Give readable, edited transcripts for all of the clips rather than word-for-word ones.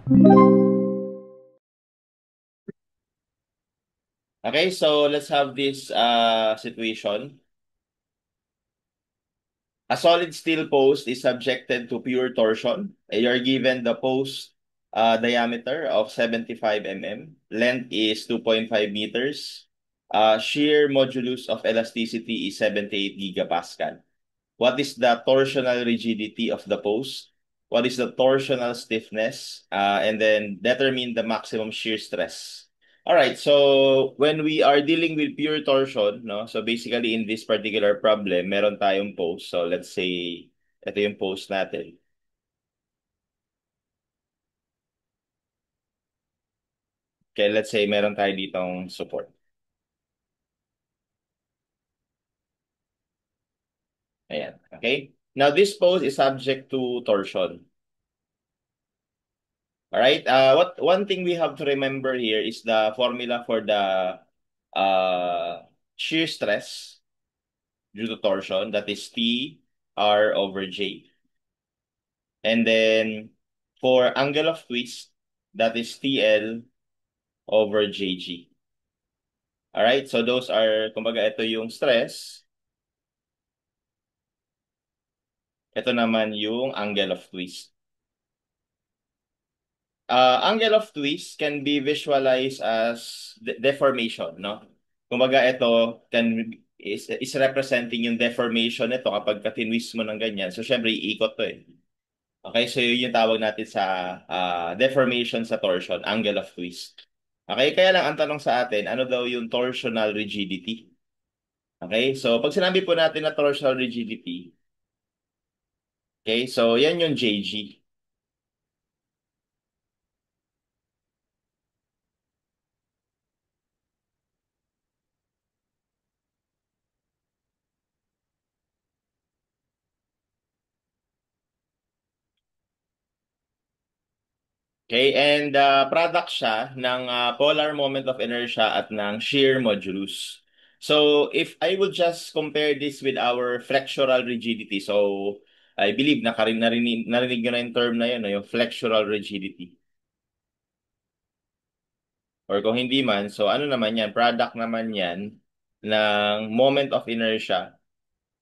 Okay, so let's have this situation. A solid steel post is subjected to pure torsion. You're given the post diameter of 75 mm. Length is 2.5 meters. Shear modulus of elasticity is 78 gigapascal. What is the torsional rigidity of the post? What is the torsional stiffness? And then determine the maximum shear stress. All right, so when we are dealing with pure torsion, no? So basically in this particular problem, meron tayong post. So let's say ito yung post natin. Okay, let's say meron tayo ditong support. Ayan, okay? Now this post is subject to torsion. All right. What one thing we have to remember here is the formula for the shear stress due to torsion. That is T R over J. And then for angle of twist, that is TL over JG. All right. So those are, kumbaga, ito yung stress. Ito naman yung angle of twist. Angle of twist can be visualized as deformation, no? Kumbaga ito is representing yung deformation nito kapag ka-twist mo ng ganyan. So syempre iikot to eh. Okay, so yun yung tawag natin sa deformation sa torsion, angle of twist. Okay, kaya lang ang tanong sa atin, ano daw yung torsional rigidity? Okay, so pag sinabi po natin na torsional rigidity, okay, so yan yung JG. Okay, and product siya ng polar moment of inertia at ng shear modulus. So, if I would just compare this with our flexural rigidity, so I believe narinig nyo na yung term na yun, no, yung flexural rigidity. Or kung hindi man, so ano naman yan, product naman yan ng moment of inertia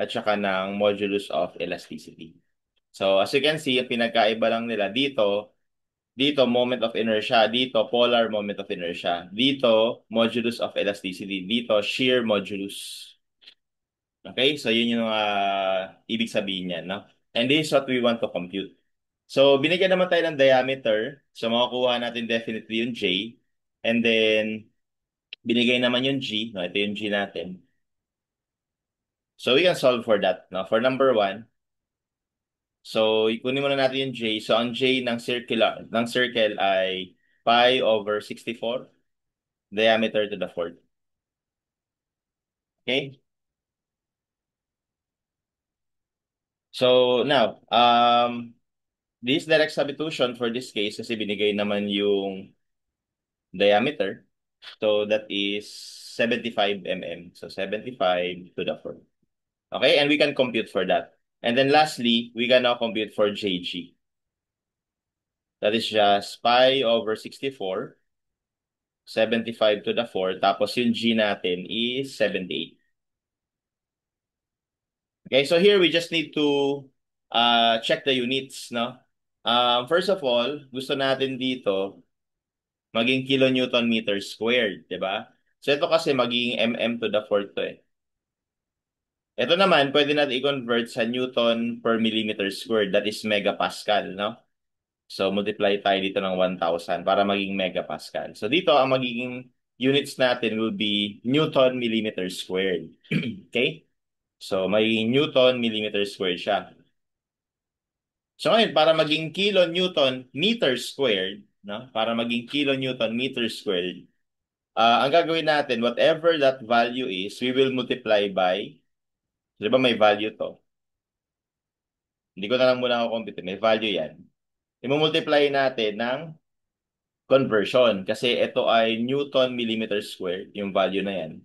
at saka ng modulus of elasticity. So, as you can see, yung pinagkaiba lang nila dito, moment of inertia. Dito, polar moment of inertia. Dito, modulus of elasticity. Dito, shear modulus. Okay? So, yun yung ibig sabihin niyan, no? And this is what we want to compute. So, binigyan naman tayo ng diameter. So, makukuha natin definitely yung J. And then, binigay naman yung G. No? Ito yung G natin. So, we can solve for that. No? For number one, so, ikunin muna natin yung J. So, ang J ng circle ay pi over 64. Diameter to the fourth. Okay? So now, this direct substitution for this case kasi binigay naman yung diameter. So that is 75 mm. So 75 to the fourth. Okay? And we can compute for that. And then lastly, we can now compute for JG. That is just pi over 64, 75 to the fourth. Tapos yung G natin is 78. Okay, so here we just need to check the units, no? First of all, gusto natin dito maging kilonewton meter squared, di ba? So ito kasi magiging mm to the fourth to eh. Ito naman, pwede natin i-convert sa newton per millimeter squared, that is megapascal, no? So multiply tayo dito ng 1,000 para maging megapascal. So dito, ang magiging units natin will be newton millimeter squared. Okay? So may newton millimeter squared siya. So ngayon, para maging kilonewton meter squared, no? Para maging kilonewton meter squared, ang gagawin natin, whatever that value is, we will multiply by, di ba may value to? Hindi ko na lang muna ako compute, may value yan. I-multiply natin ng conversion kasi ito ay newton millimeter squared, yung value na yan.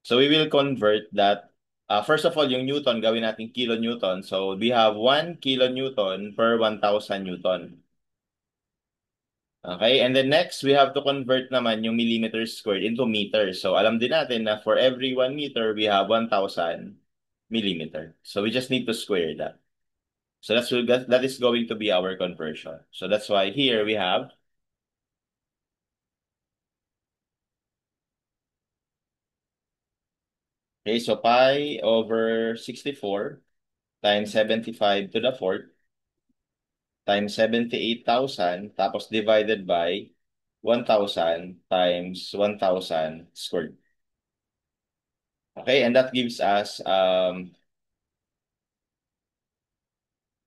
So we will convert that. First of all, yung newton, gawin natin kilonewton. So we have 1 kilonewton per 1,000 newton. Okay, and then next, we have to convert naman yung millimeters squared into meters. So alam din natin na for every 1 meter, we have 1,000 millimeter. So we just need to square that. So that is going to be our conversion. So that's why here we have, okay, so pi over 64 times 75 to the fourth times 78,000 tapos divided by 1,000 times 1,000 squared. Okay, and that gives us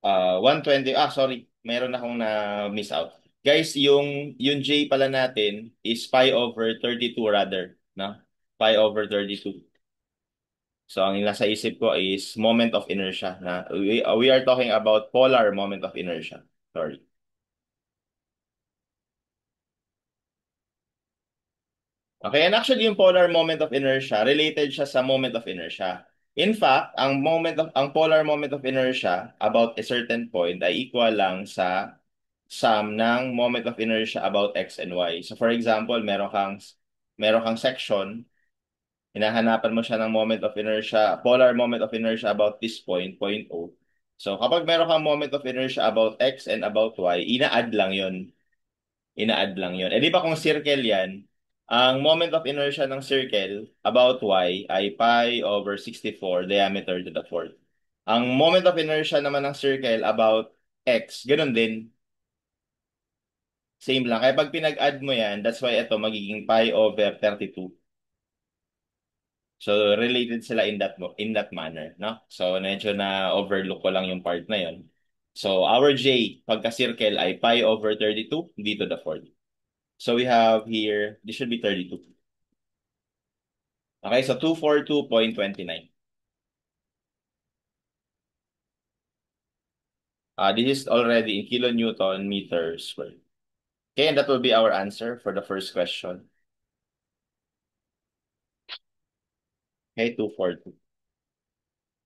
120, sorry, meron akong na-miss out. Guys, yung J pala natin is pi over 32 rather, no? Pi over 32. So ang nasa isip ko is moment of inertia na we are talking about polar moment of inertia. Sorry. Okay, and actually yung polar moment of inertia, related siya sa moment of inertia. In fact, ang polar moment of inertia about a certain point ay equal lang sa sum ng moment of inertia about x and y. So for example, meron kang section, hinahanapan mo siya ng moment of inertia, polar moment of inertia about this point, point O. So kapag meron kang moment of inertia about x and about y, ina-add lang 'yon. Ina-add lang 'yon. Eh di ba kung circle 'yan, ang moment of inertia ng circle about y ay pi over 64 diameter to the fourth. Ang moment of inertia naman ng circle about x, ganun din. Same lang. Kaya pag pinag-add mo yan, that's why ito magiging pi over 32. So related sila in that manner, no? So medyo na overlook ko lang yung part na yon. So our J pagka circle ay pi over 32 dito the fourth. So we have here, this should be 32. Okay, so 242.29. This is already in kilonewton meters squared. Okay, and that will be our answer for the first question. Okay, 242.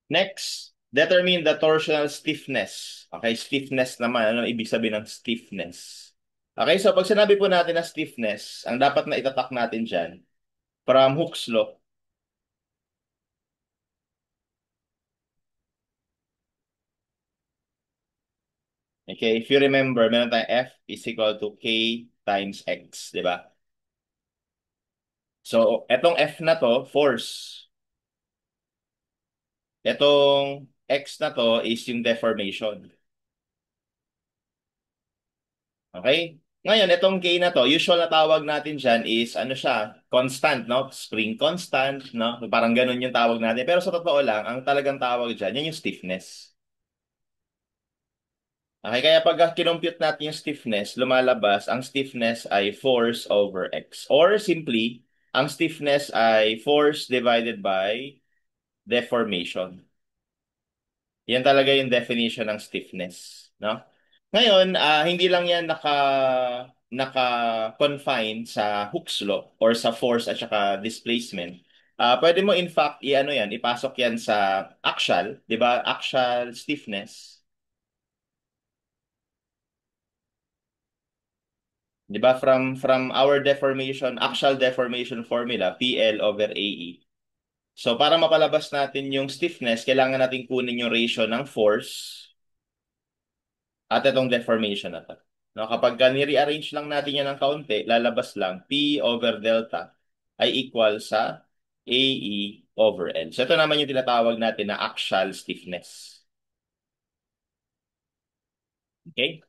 Next, determine the torsional stiffness. Okay, stiffness naman. Ano ibig sabihin ng stiffness? Okay, so pag sinabi po natin na stiffness, ang dapat na itatak natin dyan, from Hooke's law, okay, if you remember, meron tayong F is equal to K times X, di ba? So, etong F na to, force. Etong X na to is yung deformation. Okay? Ngayon, itong K na to, usual na tawag natin dyan is, ano siya, constant, no? Spring constant, no? Parang ganun yung tawag natin. Pero sa totoo lang, ang talagang tawag dyan, yan yung stiffness. Okay, kaya pag kinompute natin yung stiffness, lumalabas, ang stiffness ay force over X. Or simply, ang stiffness ay force divided by deformation. Yan talaga yung definition ng stiffness, no? Ngayon, hindi lang yan naka-confine sa Hooke's law or sa force at saka displacement. Pwede mo in fact i-ano yan, ipasok yan sa axial, 'di ba? Axial stiffness, 'di ba? From our deformation, axial deformation formula, PL over AE. So para mapalabas natin yung stiffness, kailangan natin kunin yung ratio ng force at itong deformation na to. No, kapag ni-rearrange lang natin yan ng kaunti, lalabas lang P over delta ay equal sa AE over L. So ito naman yung tinatawag natin na axial stiffness. Okay?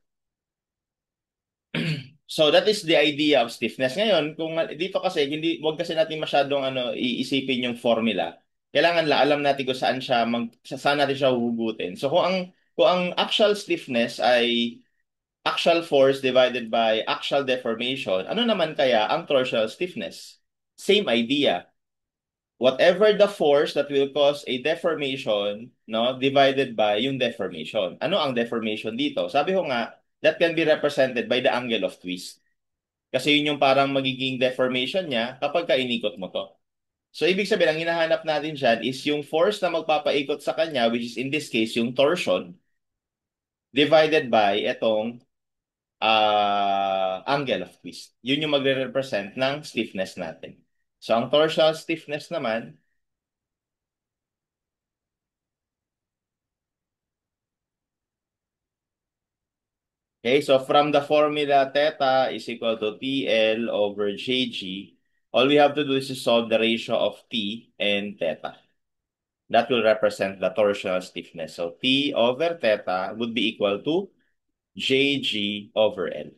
So that is the idea of stiffness. Ngayon, kung dito kasi hindi wag kasi natin masyadong iisipin yung formula. Kailangan la alam natin kung saan natin siya huhugutin. So kung ang axial stiffness ay axial force divided by axial deformation, ano naman kaya ang torsional stiffness? Same idea. Whatever the force that will cause a deformation, no, divided by yung deformation. Ano ang deformation dito? Sabi ko nga, that can be represented by the angle of twist. Kasi yun yung parang magiging deformation niya kapag kainikot mo to. So, ibig sabihin, ang hinahanap natin dyan is yung force na magpapaikot sa kanya, which is in this case, yung torsion, divided by itong angle of twist. Yun yung magre-represent ng stiffness natin. So, ang torsional stiffness naman, okay, so from the formula theta is equal to TL over JG, all we have to do is to solve the ratio of T and theta. That will represent the torsional stiffness. So T over theta would be equal to JG over L.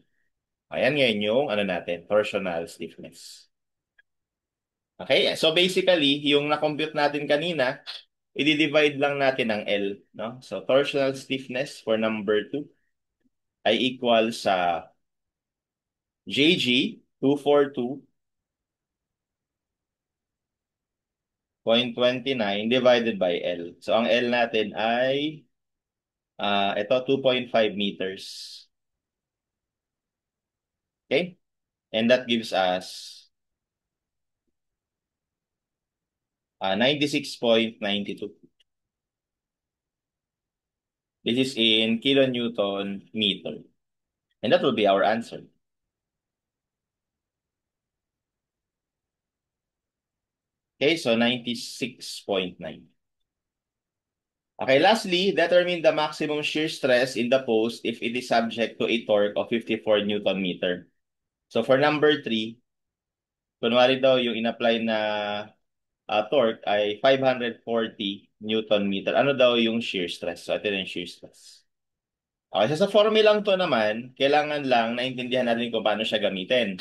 Ayan ngayon yung ano natin, torsional stiffness. Okay, so basically, yung na-compute natin kanina, i-divide lang natin ang L. No? So torsional stiffness for number 2 ay equal sa JG 242.29 divided by L. So ang L natin ay ito 2.5 meters. Okay? And that gives us 96.92. This is in kilonewton meter. And that will be our answer. Okay, so 96.9. Okay, lastly, determine the maximum shear stress in the post if it is subject to a torque of 54 Newton meter. So for number 3, kunwari daw yung in-apply na torque ay 540 Newton meter. Ano daw yung shear stress? So ito yung shear stress. Okay, so sa formulang to naman, kailangan lang naintindihan natin kung paano siya gamitin.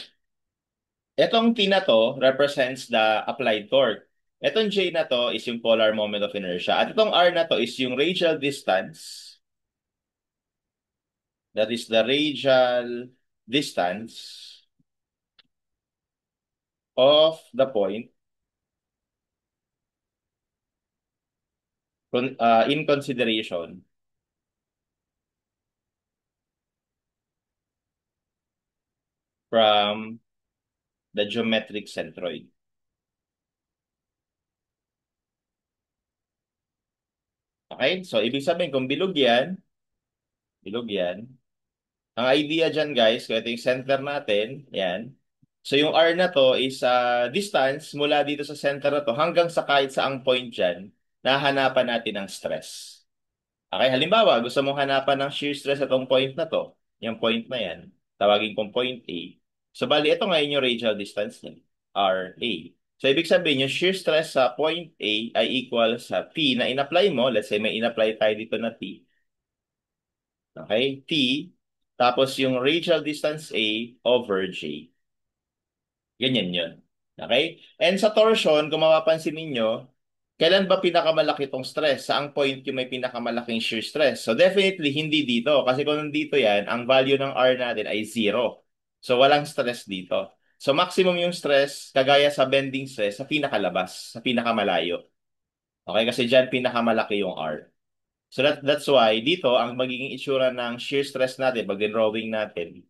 Etong T na to represents the applied torque. Etong J na to is yung polar moment of inertia. At itong R na to is yung radial distance. That is the radial distance of the point in consideration from the geometric centroid. Okay? So, ibig sabihin, kung bilog yan, ang idea dyan, guys, kung ito yung center natin, yan. So, yung R na to is distance mula dito sa center na to hanggang sa kahit saang point dyan, nahanapan natin ng stress. Okay, halimbawa, gusto mong hanapan ng shear stress atong point na to, yung point na yan, tawagin kong point A. So, bali, ito ngayon yung radial distance niya, RA. So, ibig sabihin, yung shear stress sa point A ay equal sa T na in-apply mo. Let's say may in-apply tayo dito na T. Okay, T, tapos yung radial distance A over J. Ganyan yun. Okay? And sa torsion, kung mapapansin ninyo, kailan ba pinakamalaki itong stress? Saang point yung may pinakamalaking shear stress? So definitely hindi dito. Kasi kung nandito yan, ang value ng R natin ay 0. So walang stress dito. So maximum yung stress, kagaya sa bending stress, sa pinakalabas, sa pinakamalayo. Okay? Kasi dyan pinakamalaki yung R. So that's why dito, ang magiging itsura ng shear stress natin, pag drawing natin,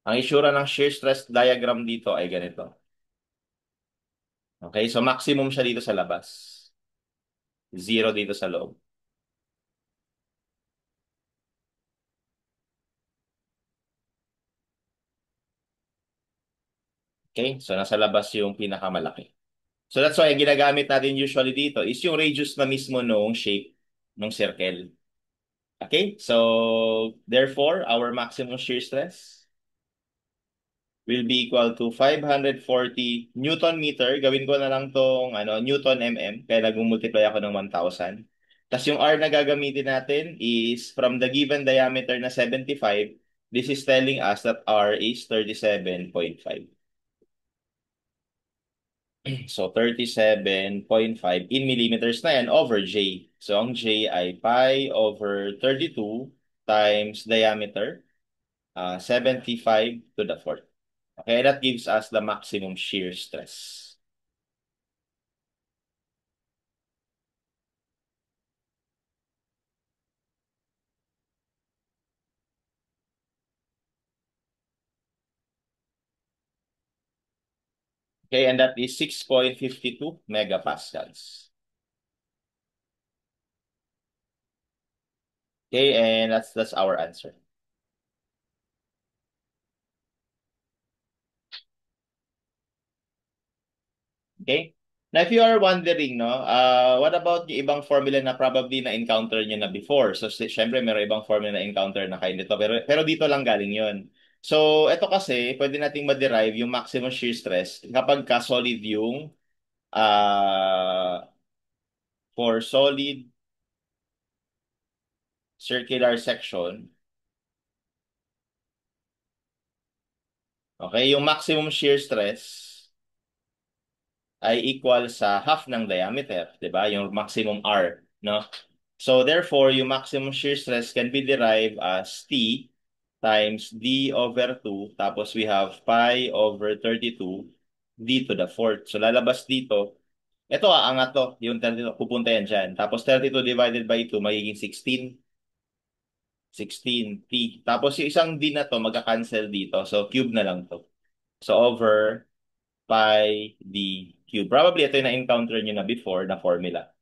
ang itsura ng shear stress diagram dito ay ganito. Okay? So maximum siya dito sa labas. 0 dito sa loob. Okay? So, nasa labas yung pinakamalaki. So, that's why ginagamit natin usually dito is yung radius na mismo noong shape ng circle. Okay? So, therefore, our maximum shear stress will be equal to 540 Newton meter. Gawin ko na lang tong Newton mm, kaya nag-multiply ako ng 1,000. Tapos yung R na gagamitin natin is from the given diameter na 75, this is telling us that R is 37.5. So, 37.5 in millimeters na yan over J. So, ang J ay pi over 32 times diameter, 75 to the fourth. Okay, that gives us the maximum shear stress. Okay, and that is 6.52 megapascals. Okay, and that's our answer. Okay? Now, if you are wondering, no, what about yung ibang formula na probably na-encounter nyo na before? So, syempre, meron ibang formula na encounter na kayo nito, pero dito lang galing yon. So, ito kasi, pwede nating ma-derive yung maximum shear stress kapag ka solid yung for solid circular section. Okay, yung maximum shear stress ay equal sa half ng diameter, 'di ba? Yung maximum R, no? So therefore, yung maximum shear stress can be derived as T times D over 2, tapos we have pi over 32 D to the fourth. So lalabas dito, ito aangat to, yung 32, pupunta yan dyan. Tapos 32 divided by 2, magiging 16. 16 T. Tapos yung isang D na to, magka-cancel dito. So cube na lang to. So over pi d cube. Probably ito yung na-encounter nyo na before na formula.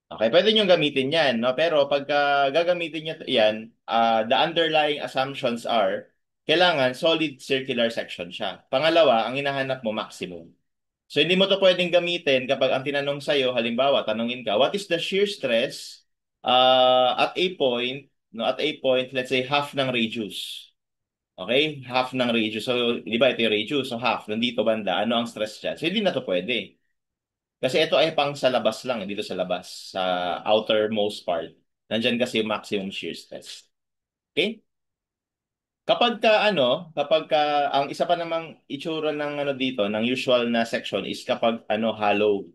Okay, pwede nyo gamitin yan, no? Pero pagka gagamitin nyo yan, the underlying assumptions are, kailangan solid circular section siya. Pangalawa, ang hinahanap mo maximum. So hindi mo to pwedeng gamitin kapag ang tinanong sa'yo, halimbawa, tanongin ka, what is the shear stress at a point, no, at a point, let's say half ng radius. Okay? Half ng radius. So, di ba ito yung radius? So, half. Nandito banda. Ano ang stress dyan? So, hindi na to pwede. Kasi ito ay pang sa labas lang. Dito sa labas. Sa outermost part. Nandyan kasi yung maximum shear stress. Okay? Kapag ka, ang isa pa namang itsura ng ano dito, ng usual na section is kapag hollow.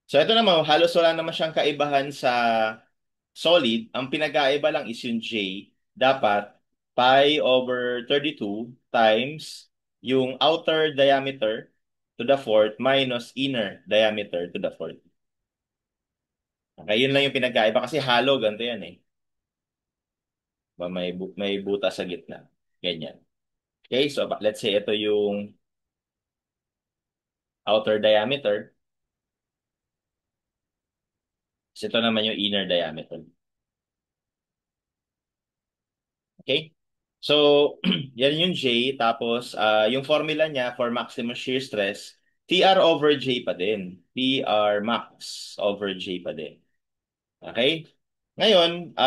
So, ito naman, halos wala naman siyang kaibahan sa solid, ang pinagkaiba lang is yung J, dapat pi over 32 times yung outer diameter to the fourth minus inner diameter to the fourth. Okay, yun lang yung pinagkaiba kasi hollow, ganito yan eh. May butas sa gitna. Ganyan. Okay, so let's say ito yung outer diameter. So ito naman yung inner diameter. Okay? So, yan yung J. Tapos, yung formula niya for maximum shear stress, TR over J pa din. TR max over J pa din. Okay? Ngayon,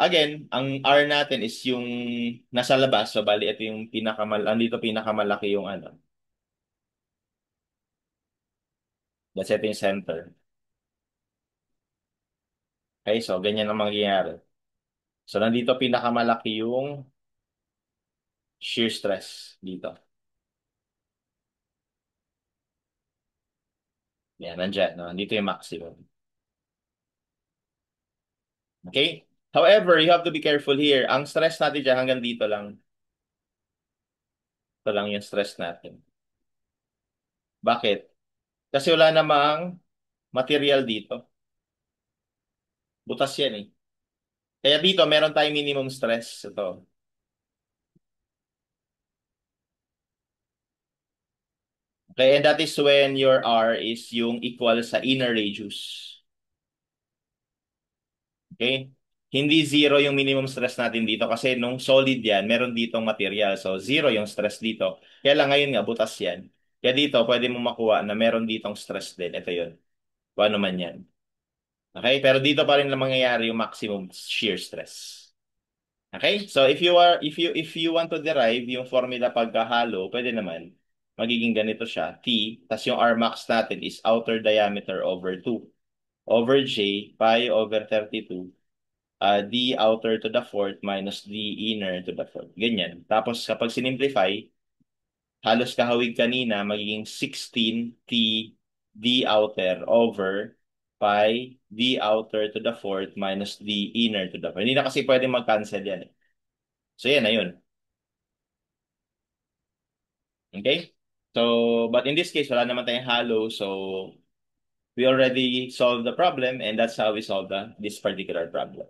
again, ang R natin is yung nasa labas. So, bali, ito yung andito pinakamalaki yung ano. That's ito yung center. Okay? So, ganyan ang mangyayari. So, nandito pinakamalaki yung shear stress dito. Yan, nandyan. No? Nandito yung maximum. Okay? However, you have to be careful here. Ang stress natin dyan hanggang dito lang. Ito lang yung stress natin. Bakit? Kasi wala namang material dito. Butas yan eh. Kaya dito, meron tayong minimum stress. Ito. Okay, and that is when your R is yung equal sa inner radius. Okay? Hindi zero yung minimum stress natin dito kasi nung solid yan, meron ditong material. So, zero yung stress dito. Kaya lang ngayon nga, butas yan. Kaya dito, pwede mo makuha na meron ditong stress din. Ito yun. Kung ano man yan. Okay? Pero dito pa rin lang mangyayari yung maximum shear stress. Okay? So if you want to derive yung formula pagkahalo, pwede naman. Magiging ganito siya, T, tas yung R max natin is outer diameter over 2 over J pi over 32 D outer to the fourth minus D inner to the fourth. Ganyan. Tapos kapag sinimplify, halos kahawig kanina, magiging 16T D outer over pi D outer to the fourth minus D inner to the fourth. Hindi na kasi pwede mag-cancel yan. So yan na yun. Okay? So, but in this case, wala naman tayong hollow. So, we already solved the problem and that's how we solve this particular problem.